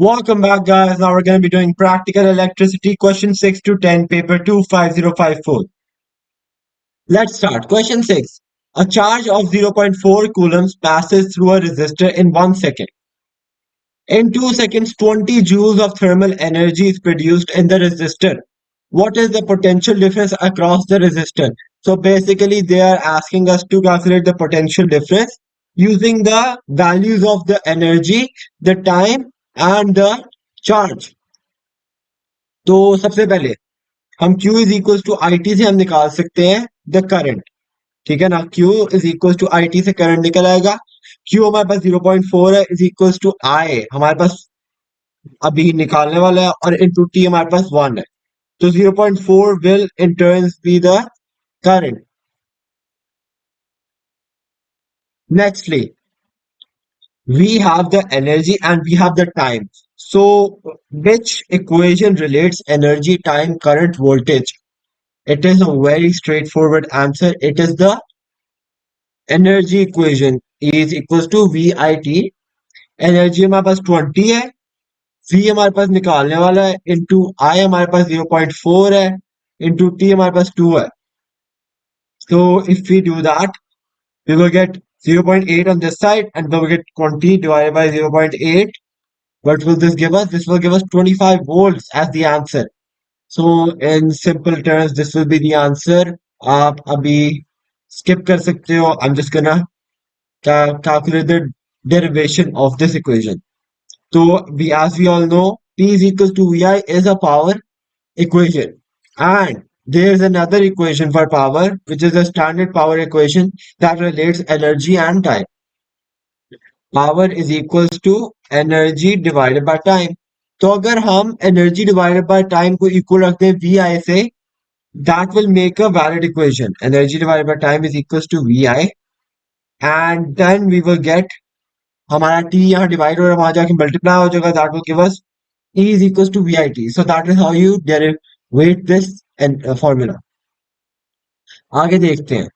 Welcome back, guys. Now we're going to be doing practical electricity question 6 to 10, paper 2 5054. Let's start. Question 6. A charge of zero point 0.4 coulombs passes through a resistor in 1 second. In 2 seconds, 20 joules of thermal energy is produced in the resistor. What is the potential difference across the resistor? So basically, they are asking us to calculate the potential difference using the values of the energy, the time, and the charge. तो सबसे पहले हम Q is equal to I T से हम निकाल सकते हैं the current. ठीक है ना, Q is equal to I T से करंट निकल आएगा। Q हमारे पास 0.4 है इज इक्वल टू आई हमारे पास अभी निकालने वाला है और इनटू टी हमारे पास 1 है। तो 0.4 will in turns be the current. Nextly, we have the energy and we have the time. So which equation relates energy, time, current, voltage? It is a very straightforward answer. It is the energy equation is equals to V I T. Energy हमारे पास 20 है, we हमारे पास निकालने वाला है, into आई हमारे पास 0.4 है, into T हमारे पास 2 है। So if we do that, we will get 0.8 on this side and we will get 20 divided by 0.8. What will this give us? This will give us 25 volts as the answer. So in simple terms, this will be the answer. आप अभी skip कर सकते हो. I'm just gonna calculate the derivation of this equation. So as we all know, P is equal to VI is a power equation. And there is another equation for power, which is the standard power equation that relates energy and time. Power is equals to energy divided by time. तो अगर हम energy divided by time को equal रखते हैं VI से, that will make a valid equation. Energy divided by time is equals to VI, and then we will get हमारा t यहाँ divide हो रहा है वहां जाके मल्टीप्लाई हो जाएगा, that will give us E is equals to VIT. So that is how you derivate this and formula. आगे देखते हैं.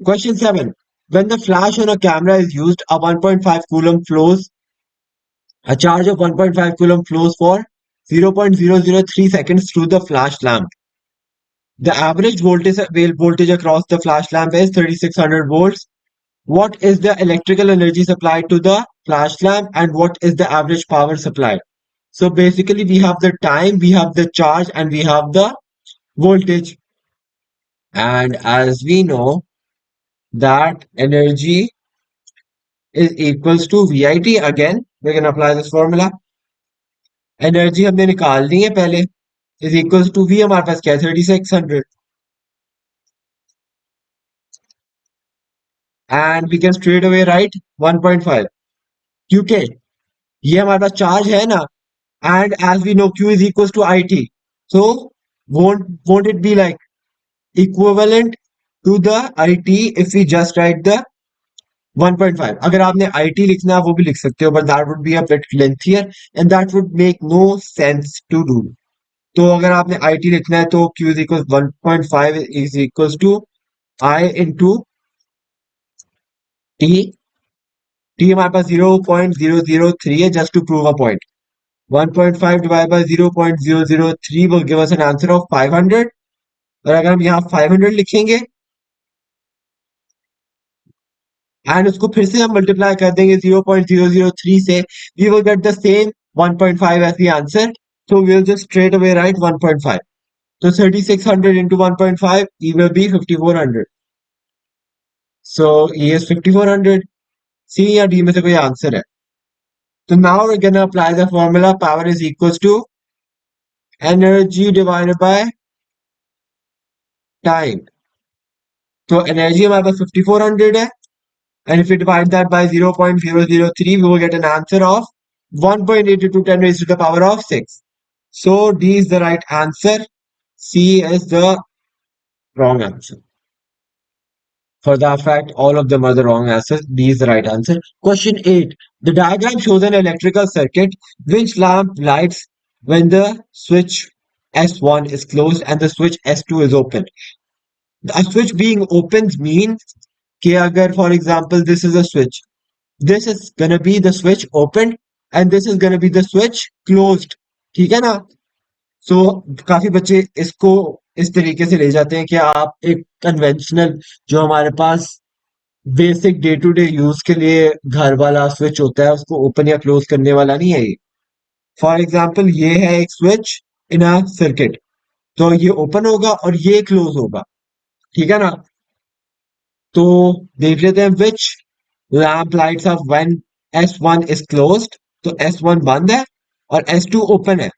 Question 7. When the flash on a camera is used, a 1.5 coulomb flows, a charge of 1.5 coulomb flows for 0.003 seconds through the flash lamp. The average voltage across the flash lamp is 3600 volts. What is the electrical energy supplied to the flash lamp and what is the average power supplied? So basically we have the time, we have the charge, and we have the voltage. And as we know that energy is equals to VIT, again we can apply this formula. Energy हमने निकालनी है पहले, is equals to V हमारे पास क्या है 3600, and we can straight away write 1.5 क्योंकि ये हमारे पास चार्ज है ना, and as we know Q is equals to IT, so won't it be like equivalent to the IT if we just write the 1.5? अगर आपने IT लिखना है वो भी लिख सकते हो, but that would be a bit lengthier and that would make no sense to do. तो अगर आपने IT लिखना है तो Q is equals 1.5 is equals to I into T. T हमारे पास 0.003 है, just to prove a point. 1.5 divided by 0.003 will give us an answer of 500. और अगर हम यहाँ 500 लिखेंगे एंड उसको फिर से हम मल्टीप्लाई कर देंगे 0.003 से, we will get the same 1.5 as the answer. So we'll just straight away write 1.5. So 3600 into 1.5, E will be 5400. So E is 5400. C या D में से कोई आंसर है. So now we're gonna apply the formula power is equals to energy divided by time. तो energy हमारे पास 5400 है, and if we divide that by 0.003, we will get an answer of 1.82 to 10 raised to the power of 6. So D is the right answer. C is the wrong answer. For that fact, all of them are the wrong answers. D is the right answer. Question 8. The diagram shows an electrical circuit which lamp lights when the switch S1 is closed and the switch S2 is open. A switch being open means कि अगर for example this is a switch, this is gonna be the switch opened and this is going to be the switch closed. ठीक है ना? सो काफी बच्चे इसको इस तरीके से ले जाते हैं कि आप एक कन्वेंशनल जो हमारे पास basic day to day use के लिए घर वाला स्विच होता है उसको ओपन या क्लोज करने वाला नहीं है ये। फॉर एग्जाम्पल ये है एक स्विच इन अ सर्किट, तो ये ओपन होगा और ये क्लोज होगा। ठीक है ना? तो देख लेते हैं which lamp lights up when S1 is closed. तो S1 बंद है और S2 ओपन है।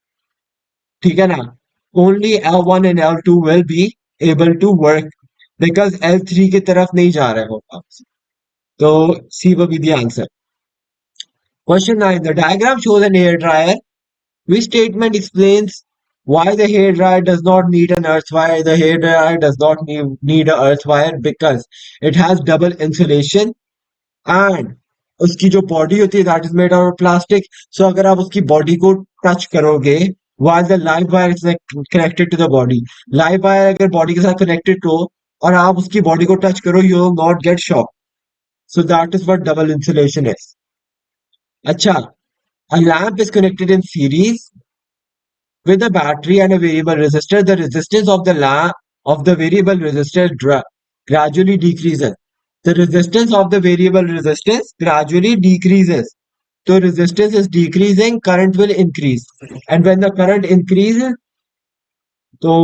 ठीक है ना? Only L1 and L2 will be able to work because L3 की तरफ नहीं जा रहे हो आप। तो सी will be the answer. Question 9. The diagram shows an hair dryer. Which statement explains why the hair dryer does not need an earth wire? The hair dryer does not need an earth wire because it has double insulation and उसकी जो body होती है that is made out of plastic. So अगर आप उसकी body को touch करोगे while the live wire is connected to the body, live wire अगर बॉडी के साथ कनेक्टेड हो और आप उसकी बॉडी को टच करो you will not get shock. So that is what double insulation is. अच्छा, a lamp is connected in series with a battery and a variable resistor. The resistance of the lamp of the variable resistor gradually decreases. The resistance of the variable resistance gradually decreases. So resistance is decreasing, current will increase. And when the current increases, तो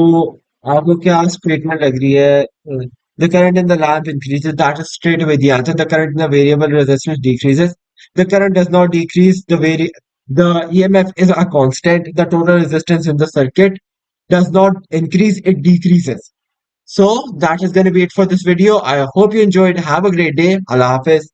आपको क्या statement लग रही है? The current in the lamp increases. That is straight away the answer. The current in the variable resistance decreases. The current does not decrease. The EMF is a constant. The total resistance in the circuit does not increase. It decreases. So that is going to be it for this video. I hope you enjoyed. Have a great day. Allah Hafiz.